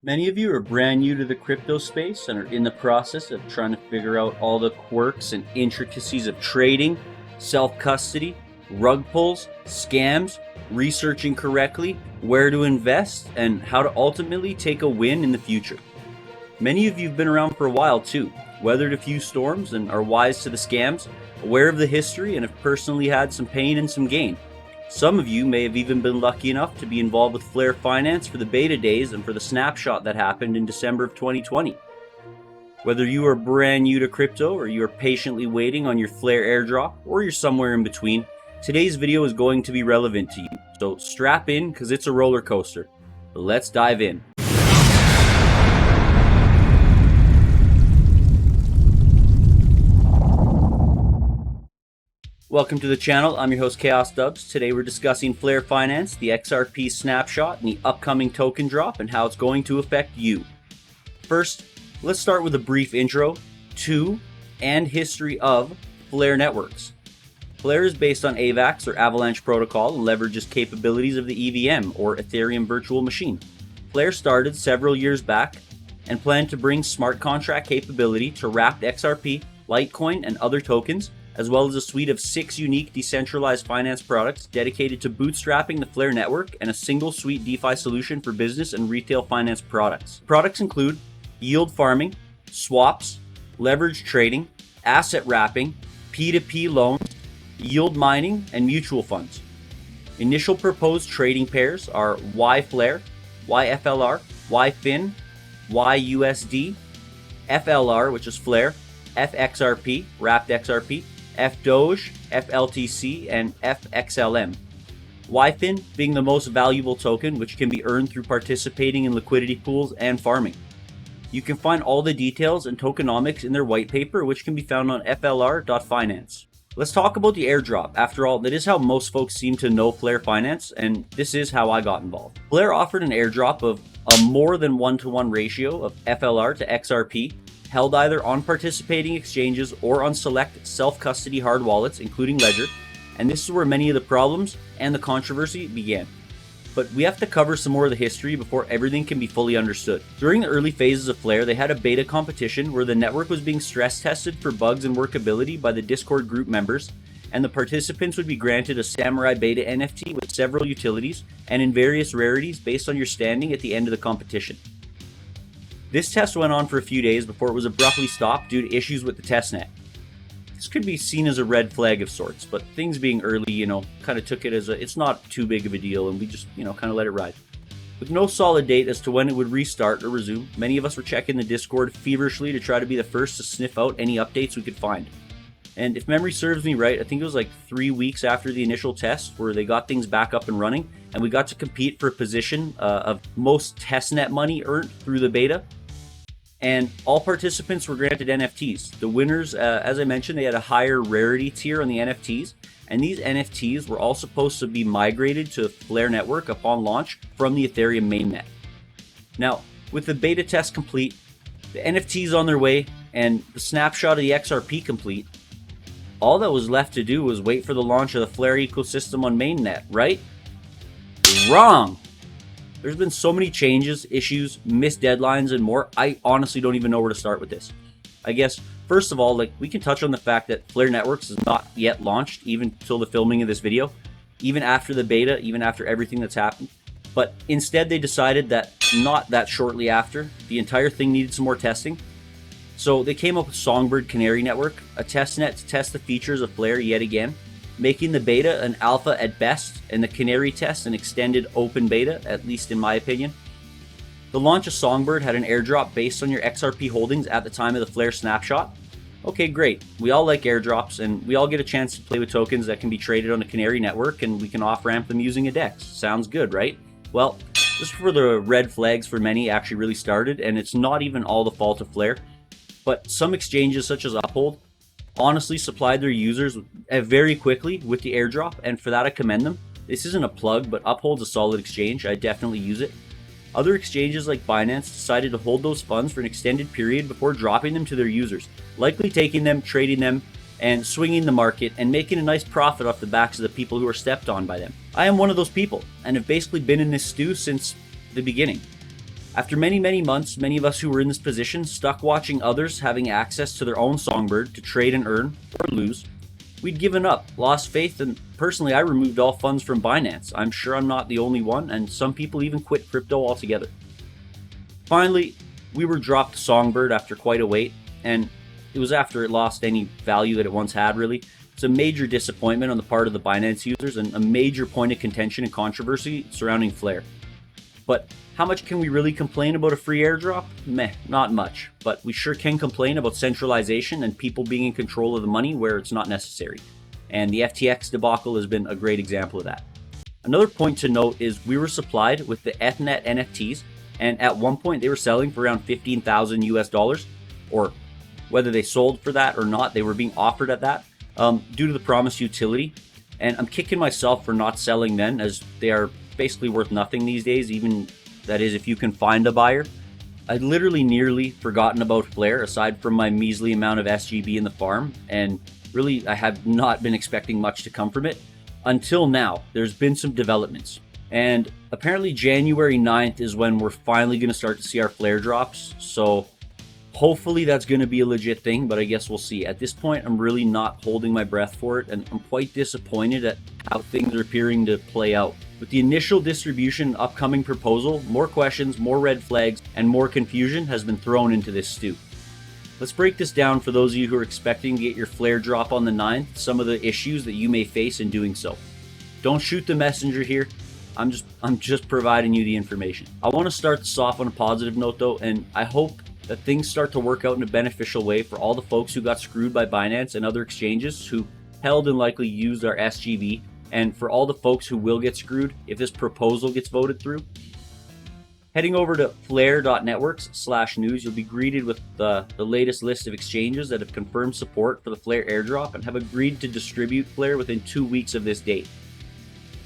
Many of you are brand new to the crypto space and are in the process of trying to figure out all the quirks and intricacies of trading, self-custody, rug pulls, scams, researching correctly, where to invest, and how to ultimately take a win in the future. Many of you have been around for a while too, weathered a few storms and are wise to the scams, aware of the history, and have personally had some pain and some gain. Some of you may have even been lucky enough to be involved with Flare Finance for the beta days and for the snapshot that happened in December of 2020. Whether you are brand new to crypto or you are patiently waiting on your Flare airdrop or you're somewhere in between, today's video is going to be relevant to you. So strap in because it's a roller coaster. But let's dive in. Welcome to the channel. I'm your host Chaos Dubs. Today we're discussing Flare Finance, the XRP snapshot, and the upcoming token drop and how it's going to affect you. First, let's start with a brief intro to and history of Flare networks. Flare is based on AVAX or Avalanche Protocol and leverages capabilities of the EVM or Ethereum Virtual Machine. Flare started several years back and planned to bring smart contract capability to wrapped XRP, Litecoin, and other tokens, as well as a suite of 6 unique decentralized finance products dedicated to bootstrapping the Flare network and a single suite DeFi solution for business and retail finance products. Products include yield farming, swaps, leverage trading, asset wrapping, P2P loans, yield mining, and mutual funds. Initial proposed trading pairs are YFlare, YFLR, YFin, YUSD, FLR, which is Flare, FXRP, wrapped XRP, FDoge, FLTC, and FXLM. YFin being the most valuable token, which can be earned through participating in liquidity pools and farming. You can find all the details and tokenomics in their white paper, which can be found on flr.finance. Let's talk about the airdrop. After all, that is how most folks seem to know Flare Finance, and this is how I got involved. Flare offered an airdrop of a more than 1-to-1 ratio of FLR to XRP, held either on participating exchanges or on select self-custody hard wallets, including Ledger, and this is where many of the problems and the controversy began. But we have to cover some more of the history before everything can be fully understood. During the early phases of Flare, they had a beta competition where the network was being stress tested for bugs and workability by the Discord group members, and the participants would be granted a Samurai Beta NFT with several utilities and in various rarities based on your standing at the end of the competition. This test went on for a few days before it was abruptly stopped due to issues with the testnet. This could be seen as a red flag of sorts, but things being early, kind of took it as it's not too big of a deal, and we just, kind of let it ride. With no solid date as to when it would restart or resume, many of us were checking the Discord feverishly to try to be the first to sniff out any updates we could find. And if memory serves me right, I think it was like 3 weeks after the initial test where they got things back up and running, and we got to compete for a position of most testnet money earned through the beta. And all participants were granted NFTs. The winners, as I mentioned, they had a higher rarity tier on the NFTs, and these NFTs were all supposed to be migrated to Flare network upon launch from the Ethereum mainnet. Now, with the beta test complete, the NFTs on their way, and the snapshot of the XRP complete, all that was left to do was wait for the launch of the Flare ecosystem on mainnet, right? Wrong! There's been so many changes, issues, missed deadlines, and more. I honestly don't even know where to start with this. I guess, first of all, we can touch on the fact that Flare Networks is not yet launched, even till the filming of this video, even after the beta, even after everything that's happened. But instead, they decided that not that shortly after, the entire thing needed some more testing. So they came up with Songbird Canary Network, a testnet to test the features of Flare yet again, making the beta an alpha at best, and the Canary test an extended open beta, at least in my opinion. The launch of Songbird had an airdrop based on your XRP holdings at the time of the Flare snapshot. Okay, great. We all like airdrops, and we all get a chance to play with tokens that can be traded on the Canary network, and we can off-ramp them using a DEX. Sounds good, right? Well, this is where the red flags for many actually really started, and it's not even all the fault of Flare, but some exchanges such as Uphold honestly supplied their users very quickly with the airdrop, and for that I commend them. This isn't a plug, but Uphold's a solid exchange. I definitely use it. Other exchanges like Binance decided to hold those funds for an extended period before dropping them to their users, likely taking them, trading them, and swinging the market and making a nice profit off the backs of the people who are stepped on by them. I am one of those people and have basically been in this stew since the beginning. After many months, many of us who were in this position stuck watching others having access to their own songbird to trade and earn or lose. We'd given up, lost faith, and personally I removed all funds from Binance. I'm sure I'm not the only one, and some people even quit crypto altogether. Finally, we were dropped Songbird after quite a wait, and it was after it lost any value that it once had, really. It's a major disappointment on the part of the Binance users and a major point of contention and controversy surrounding Flare. But how much can we really complain about a free airdrop? Meh, not much. But we sure can complain about centralization and people being in control of the money where it's not necessary. And the FTX debacle has been a great example of that. Another point to note is we were supplied with the Ethnet NFTs, and at one point they were selling for around 15,000 US dollars, or whether they sold for that or not, they were being offered at that due to the promised utility. And I'm kicking myself for not selling then, as they are basically worth nothing these days, even that is if you can find a buyer. I'd literally nearly forgotten about Flare aside from my measly amount of SGB in the farm, and really I have not been expecting much to come from it. Until now, there's been some developments. And apparently January 9th is when we're finally going to start to see our Flare drops. So hopefully that's going to be a legit thing, but I guess we'll see. At this point, I'm really not holding my breath for it, and I'm quite disappointed at how things are appearing to play out. With the initial distribution upcoming proposal, more questions, more red flags, and more confusion has been thrown into this stew. Let's break this down for those of you who are expecting to get your Flare drop on the 9th, some of the issues that you may face in doing so. Don't shoot the messenger here. I'm just providing you the information. I want to start this off on a positive note though, and I hope that things start to work out in a beneficial way for all the folks who got screwed by Binance and other exchanges who held and likely used our SGB, and for all the folks who will get screwed if this proposal gets voted through. Heading over to flare.networks/news, you'll be greeted with the latest list of exchanges that have confirmed support for the Flare airdrop and have agreed to distribute Flare within 2 weeks of this date.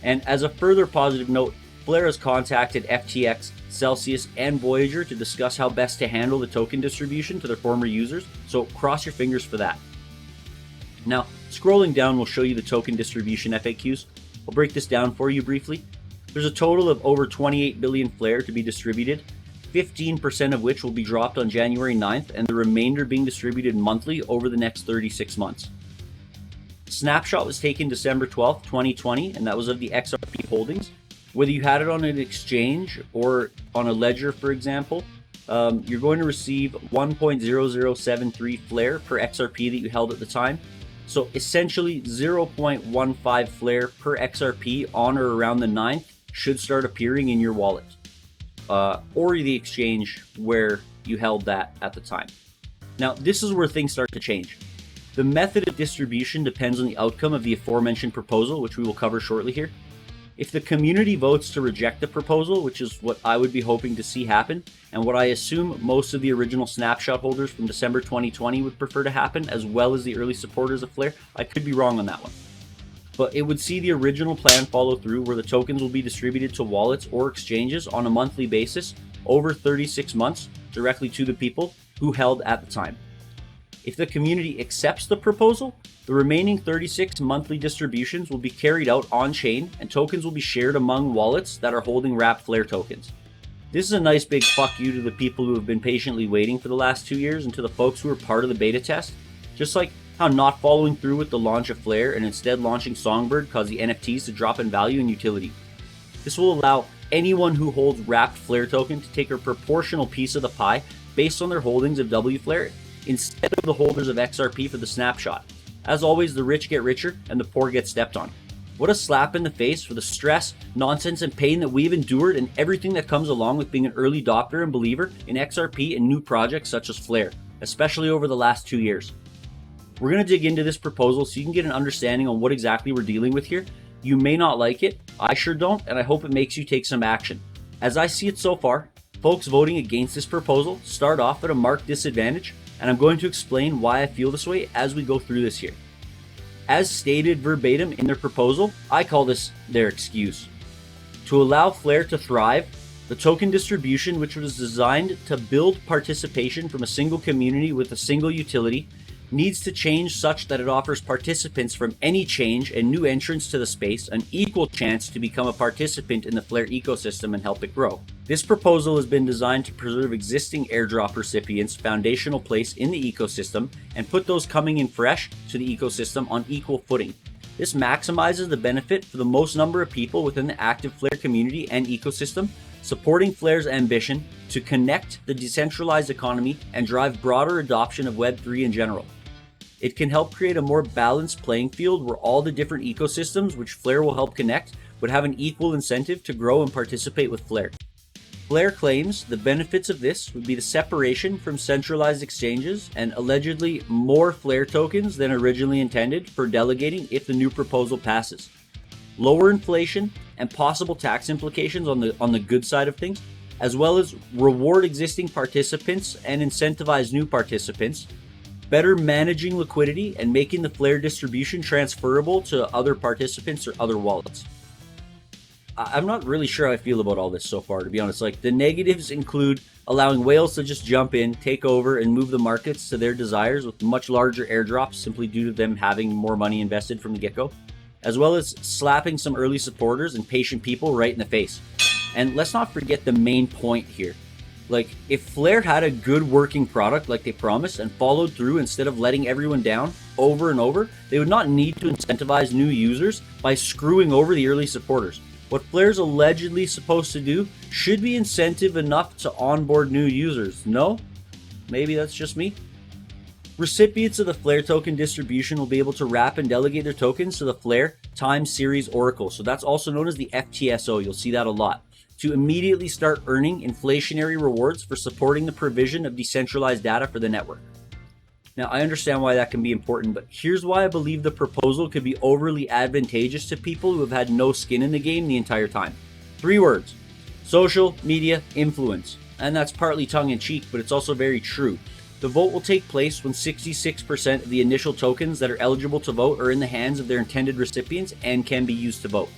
And as a further positive note, Flare has contacted FTX, Celsius, and Voyager to discuss how best to handle the token distribution to their former users, so cross your fingers for that. Now, scrolling down will show you the token distribution FAQs. I'll break this down for you briefly. There's a total of over 28 billion Flare to be distributed, 15% of which will be dropped on January 9th, and the remainder being distributed monthly over the next 36 months. Snapshot was taken December 12th, 2020, and that was of the XRP holdings. Whether you had it on an exchange or on a ledger, for example, you're going to receive 1.0073 Flare per XRP that you held at the time. So essentially 0.15 Flare per XRP on or around the 9th should start appearing in your wallet or the exchange where you held that at the time. Now, this is where things start to change. The method of distribution depends on the outcome of the aforementioned proposal, which we will cover shortly here. If the community votes to reject the proposal, which is what I would be hoping to see happen, and what I assume most of the original Snapshot holders from December 2020 would prefer to happen, as well as the early supporters of Flare, I could be wrong on that one. But it would see the original plan follow through, where the tokens will be distributed to wallets or exchanges on a monthly basis over 36 months directly to the people who held at the time. If the community accepts the proposal, the remaining 36 monthly distributions will be carried out on-chain, and tokens will be shared among wallets that are holding wrapped Flare tokens. This is a nice big fuck you to the people who have been patiently waiting for the last 2 years, and to the folks who were part of the beta test. Just like how not following through with the launch of Flare and instead launching Songbird caused the NFTs to drop in value and utility. This will allow anyone who holds wrapped Flare token to take a proportional piece of the pie based on their holdings of WFlare, instead of the holders of XRP for the Snapshot. As always, the rich get richer and the poor get stepped on. What a slap in the face for the stress, nonsense, and pain that we've endured, and everything that comes along with being an early adopter and believer in XRP and new projects such as Flare, especially over the last 2 years. We're going to dig into this proposal so you can get an understanding on what exactly we're dealing with here. You may not like it, I sure don't, and I hope it makes you take some action. As I see it so far, folks voting against this proposal start off at a marked disadvantage, and I'm going to explain why I feel this way as we go through this here. As stated verbatim in their proposal, I call this their excuse. To allow Flare to thrive, the token distribution, which was designed to build participation from a single community with a single utility, needs to change such that it offers participants from any change and new entrants to the space an equal chance to become a participant in the Flare ecosystem and help it grow. This proposal has been designed to preserve existing airdrop recipients' foundational place in the ecosystem and put those coming in fresh to the ecosystem on equal footing. This maximizes the benefit for the most number of people within the active Flare community and ecosystem, supporting Flare's ambition to connect the decentralized economy and drive broader adoption of Web3 in general. It can help create a more balanced playing field where all the different ecosystems which Flare will help connect would have an equal incentive to grow and participate with Flare. Flare claims the benefits of this would be the separation from centralized exchanges and allegedly more Flare tokens than originally intended for delegating if the new proposal passes. Lower inflation and possible tax implications on the good side of things, as well as reward existing participants and incentivize new participants, better managing liquidity and making the Flare distribution transferable to other participants or other wallets. I'm not really sure how I feel about all this so far, to be honest. Like, the negatives include allowing whales to just jump in, take over, and move the markets to their desires with much larger airdrops simply due to them having more money invested from the get-go, as well as slapping some early supporters and patient people right in the face. And let's not forget the main point here. Like, if Flare had a good working product like they promised and followed through instead of letting everyone down over and over, they would not need to incentivize new users by screwing over the early supporters. What Flare's allegedly supposed to do should be incentive enough to onboard new users. No? Maybe that's just me. Recipients of the Flare token distribution will be able to wrap and delegate their tokens to the Flare Time Series Oracle. So that's also known as the FTSO. You'll see that a lot. To immediately start earning inflationary rewards for supporting the provision of decentralized data for the network. Now, I understand why that can be important, but here's why I believe the proposal could be overly advantageous to people who have had no skin in the game the entire time. 3 words: social media influence. And that's partly tongue-in-cheek, but it's also very true. The vote will take place when 66% of the initial tokens that are eligible to vote are in the hands of their intended recipients and can be used to vote.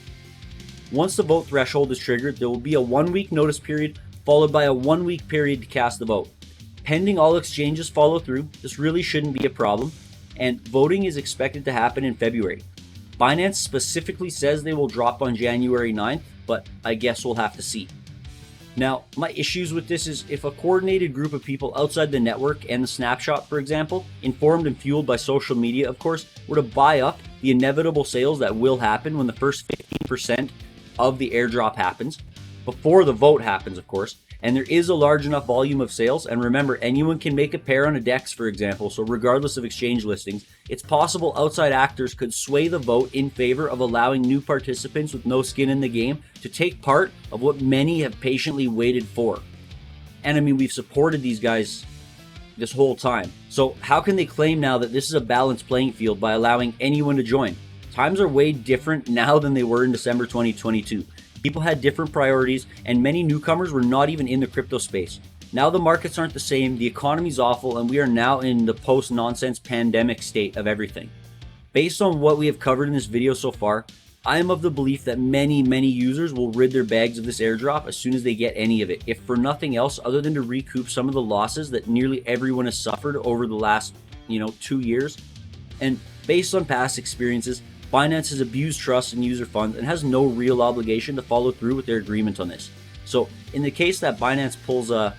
Once the vote threshold is triggered, there will be a 1-week notice period followed by a 1-week period to cast the vote. Pending all exchanges follow through, this really shouldn't be a problem, and voting is expected to happen in February. Binance specifically says they will drop on January 9th, but I guess we'll have to see. Now, my issues with this is if a coordinated group of people outside the network and the snapshot, for example, informed and fueled by social media, of course, were to buy up the inevitable sales that will happen when the first 15% of the airdrop happens, before the vote happens, of course, and there is a large enough volume of sales, and remember, anyone can make a pair on a DEX, for example, so regardless of exchange listings, it's possible outside actors could sway the vote in favor of allowing new participants with no skin in the game to take part of what many have patiently waited for. And I mean, we've supported these guys this whole time. So how can they claim now that this is a balanced playing field by allowing anyone to join? Times are way different now than they were in December 2022. People had different priorities, and many newcomers were not even in the crypto space. Now the markets aren't the same, the economy's awful, and we are now in the post-nonsense pandemic state of everything. Based on what we have covered in this video so far, I am of the belief that many users will rid their bags of this airdrop as soon as they get any of it, if for nothing else other than to recoup some of the losses that nearly everyone has suffered over the last, 2 years. And based on past experiences, Binance has abused trust in user funds and has no real obligation to follow through with their agreement on this. So in the case that Binance pulls I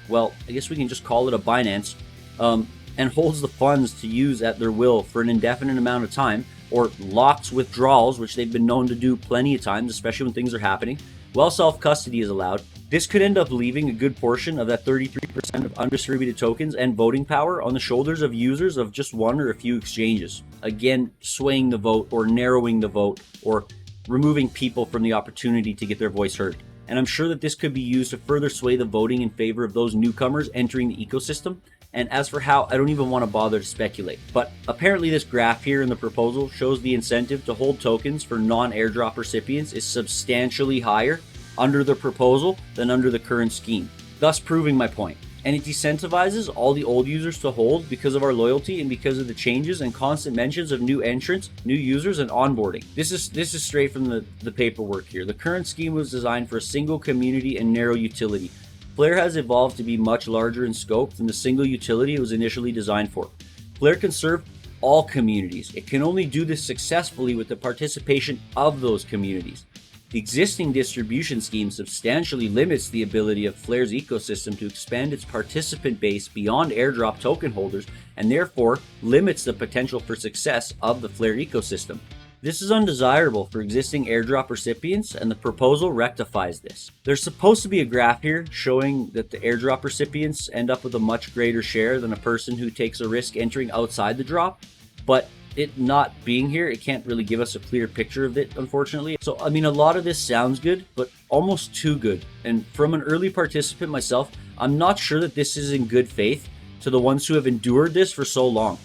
guess we can just call it a Binance, and holds the funds to use at their will for an indefinite amount of time, or locks withdrawals, which they've been known to do plenty of times, especially when things are happening, while self-custody is allowed, this could end up leaving a good portion of that 33% of undistributed tokens and voting power on the shoulders of users of just one or a few exchanges. Again, swaying the vote or narrowing the vote or removing people from the opportunity to get their voice heard. And I'm sure that this could be used to further sway the voting in favor of those newcomers entering the ecosystem. And as for how, I don't even want to bother to speculate. But apparently this graph here in the proposal shows the incentive to hold tokens for non-airdrop recipients is substantially higher under the proposal than under the current scheme, thus proving my point. And it decentivizes all the old users to hold because of our loyalty and because of the changes and constant mentions of new entrants, new users, and onboarding. This is straight from the paperwork here. The current scheme was designed for a single community and narrow utility. Flare has evolved to be much larger in scope than the single utility it was initially designed for. Flare can serve all communities. It can only do this successfully with the participation of those communities. The existing distribution scheme substantially limits the ability of Flare's ecosystem to expand its participant base beyond airdrop token holders, and therefore limits the potential for success of the Flare ecosystem. This is undesirable for existing airdrop recipients, and the proposal rectifies this. There's supposed to be a graph here showing that the airdrop recipients end up with a much greater share than a person who takes a risk entering outside the drop, but it not being here, it can't really give us a clear picture of it, unfortunately. So, I mean, a lot of this sounds good, but almost too good. And from an early participant myself, I'm not sure that this is in good faith to the ones who have endured this for so long.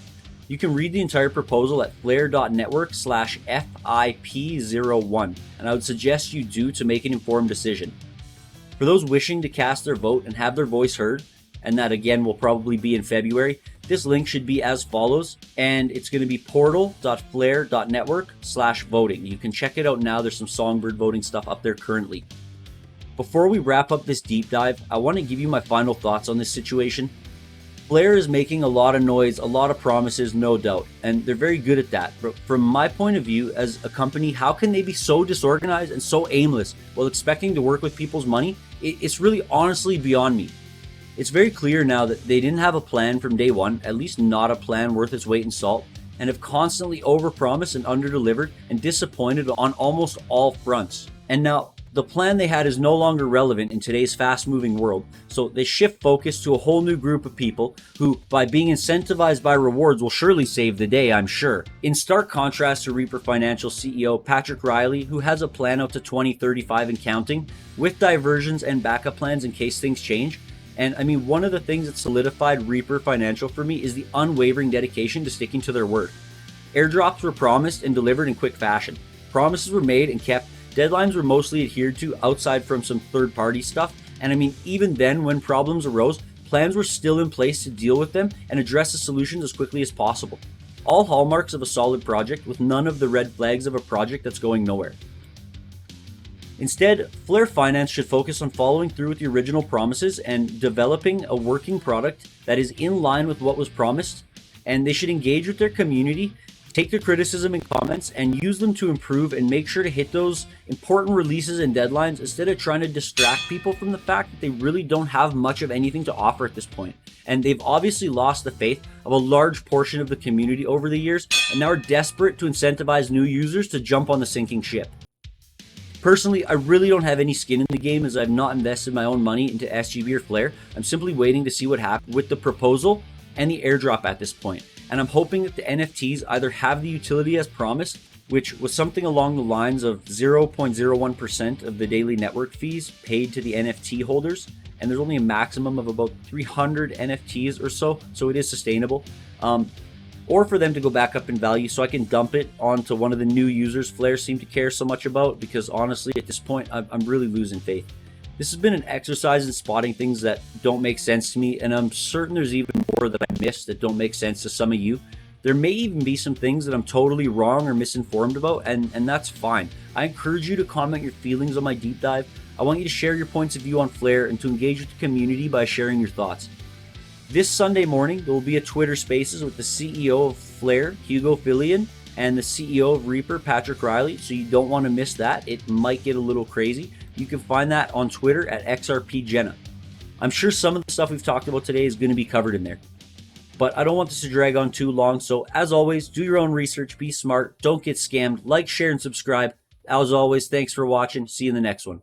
You can read the entire proposal at flare.network/FIP01, and I would suggest you do to make an informed decision. For those wishing to cast their vote and have their voice heard, and that again will probably be in February, this link should be as follows, and it's going to be portal.flare.network/voting. You can check it out now. There's some Songbird voting stuff up there currently. Before we wrap up this deep dive, I want to give you my final thoughts on this situation. Flare is making a lot of noise, a lot of promises, no doubt, and they're very good at that. But from my point of view as a company, how can they be so disorganized and so aimless while expecting to work with people's money? It's really honestly beyond me. It's very clear now that they didn't have a plan from day one, at least not a plan worth its weight in salt, and have constantly overpromised and underdelivered and disappointed on almost all fronts. And now, the plan they had is no longer relevant in today's fast-moving world, so they shift focus to a whole new group of people who, by being incentivized by rewards, will surely save the day, I'm sure. In stark contrast to Reaper Financial CEO Patrick Riley, who has a plan out to 2035 and counting, with diversions and backup plans in case things change. And I mean, one of the things that solidified Reaper Financial for me is the unwavering dedication to sticking to their word. Airdrops were promised and delivered in quick fashion. Promises were made and kept. Deadlines were mostly adhered to outside from some third-party stuff. And I mean, even then, when problems arose, plans were still in place to deal with them and address the solutions as quickly as possible. All hallmarks of a solid project with none of the red flags of a project that's going nowhere. Instead, Flare Finance should focus on following through with the original promises and developing a working product that is in line with what was promised, and they should engage with their community, take their criticism and comments, and use them to improve and make sure to hit those important releases and deadlines instead of trying to distract people from the fact that they really don't have much of anything to offer at this point. And they've obviously lost the faith of a large portion of the community over the years, and now are desperate to incentivize new users to jump on the sinking ship. Personally, I really don't have any skin in the game as I've not invested my own money into SGB or Flare. I'm simply waiting to see what happens with the proposal and the airdrop at this point. And I'm hoping that the NFTs either have the utility as promised, which was something along the lines of 0.01% of the daily network fees paid to the NFT holders. And there's only a maximum of about 300 NFTs or so it is sustainable. Or for them to go back up in value so I can dump it onto one of the new users Flare seem to care so much about, because honestly at this point I'm really losing faith. This has been an exercise in spotting things that don't make sense to me, and I'm certain there's even more that I missed that don't make sense to some of you. There may even be some things that I'm totally wrong or misinformed about, and that's fine. I encourage you to comment your feelings on my deep dive. I want you to share your points of view on Flare and to engage with the community by sharing your thoughts. This Sunday morning, there will be a Twitter Spaces with the CEO of Flare, Hugo Fillion, and the CEO of Reaper, Patrick Riley, so you don't want to miss that. It might get a little crazy. You can find that on Twitter at XRPJenna. I'm sure some of the stuff we've talked about today is going to be covered in there. But I don't want this to drag on too long, so as always, do your own research, be smart, don't get scammed, like, share, and subscribe. As always, thanks for watching. See you in the next one.